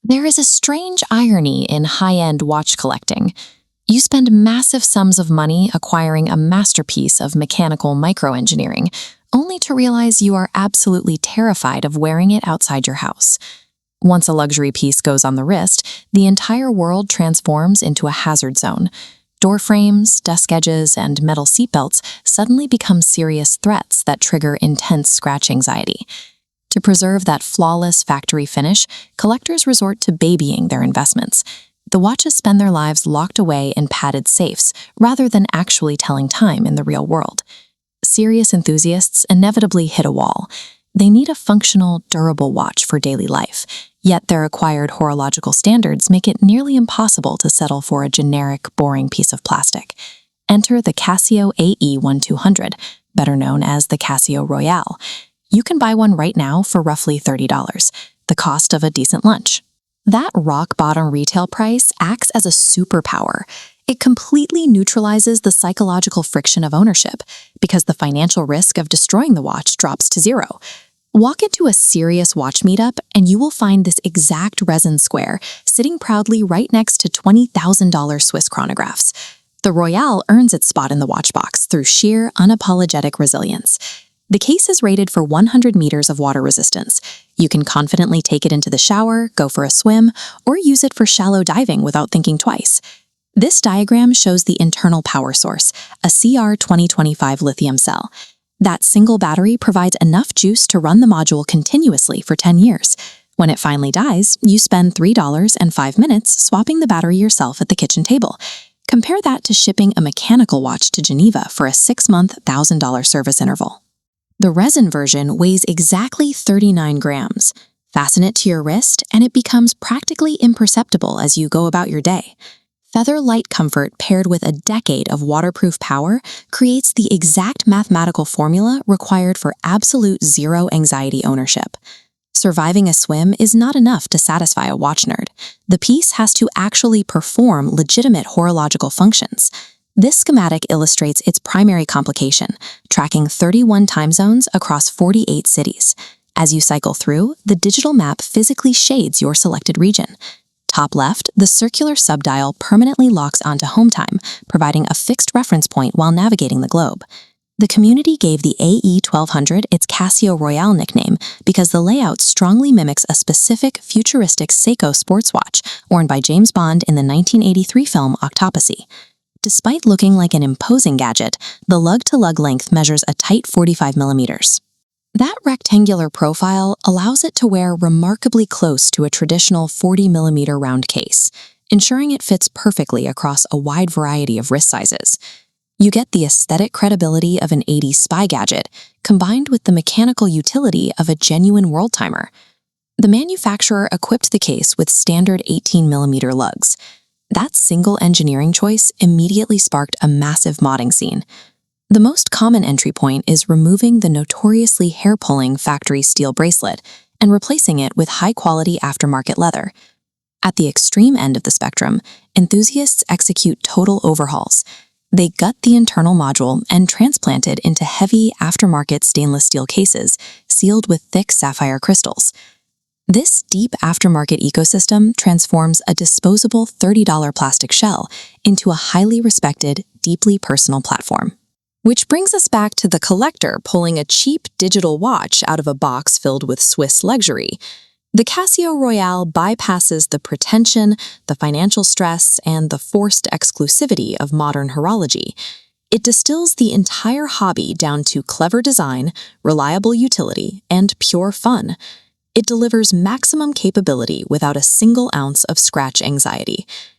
There is a strange irony in high-end watch collecting. You spend massive sums of money acquiring a masterpiece of mechanical microengineering, only to realize you are absolutely terrified of wearing it outside your house. Once a luxury piece goes on the wrist, the entire world transforms into a hazard zone. Door frames, desk edges, and metal seatbelts suddenly become serious threats that trigger intense scratch anxiety. To preserve that flawless factory finish, collectors resort to babying their investments. The watches spend their lives locked away in padded safes, rather than actually telling time in the real world. Serious enthusiasts inevitably hit a wall. They need a functional, durable watch for daily life, yet their acquired horological standards make it nearly impossible to settle for a generic, boring piece of plastic. Enter the Casio AE-1200, better known as the Casio Royale. You can buy one right now for roughly $30, the cost of a decent lunch. That rock-bottom retail price acts as a superpower. It completely neutralizes the psychological friction of ownership, because the financial risk of destroying the watch drops to zero. Walk into a serious watch meetup and you will find this exact resin square sitting proudly right next to $20,000 Swiss chronographs. The Royale earns its spot in the watch box through sheer, unapologetic resilience. The case is rated for 100 meters of water resistance. You can confidently take it into the shower, go for a swim, or use it for shallow diving without thinking twice. This diagram shows the internal power source, a CR2025 lithium cell. That single battery provides enough juice to run the module continuously for 10 years. When it finally dies, you spend $3.05 swapping the battery yourself at the kitchen table. Compare that to shipping a mechanical watch to Geneva for a 6-month, $1,000 service interval. The resin version weighs exactly 39 grams. Fasten it to your wrist, and it becomes practically imperceptible as you go about your day. Feather light comfort paired with a decade of waterproof power creates the exact mathematical formula required for absolute zero anxiety ownership. Surviving a swim is not enough to satisfy a watch nerd. The piece has to actually perform legitimate horological functions. This schematic illustrates its primary complication, tracking 31 time zones across 48 cities. As you cycle through, the digital map physically shades your selected region. Top left, the circular subdial permanently locks onto home time, providing a fixed reference point while navigating the globe. The community gave the AE-1200 its Casio Royale nickname because the layout strongly mimics a specific futuristic Seiko sports watch worn by James Bond in the 1983 film Octopussy. Despite looking like an imposing gadget, the lug-to-lug length measures a tight 45 millimeters. That rectangular profile allows it to wear remarkably close to a traditional 40 millimeter round case, ensuring it fits perfectly across a wide variety of wrist sizes. You get the aesthetic credibility of an 80s spy gadget, combined with the mechanical utility of a genuine world timer. The manufacturer equipped the case with standard 18 millimeter lugs. That single engineering choice immediately sparked a massive modding scene. The most common entry point is removing the notoriously hair-pulling factory steel bracelet and replacing it with high-quality aftermarket leather. At the extreme end of the spectrum, enthusiasts execute total overhauls. They gut the internal module and transplant it into heavy aftermarket stainless steel cases sealed with thick sapphire crystals. This deep aftermarket ecosystem transforms a disposable $30 plastic shell into a highly respected, deeply personal platform. Which brings us back to the collector pulling a cheap digital watch out of a box filled with Swiss luxury. The Casio Royale bypasses the pretension, the financial stress, and the forced exclusivity of modern horology. It distills the entire hobby down to clever design, reliable utility, and pure fun. It delivers maximum capability without a single ounce of scratch anxiety.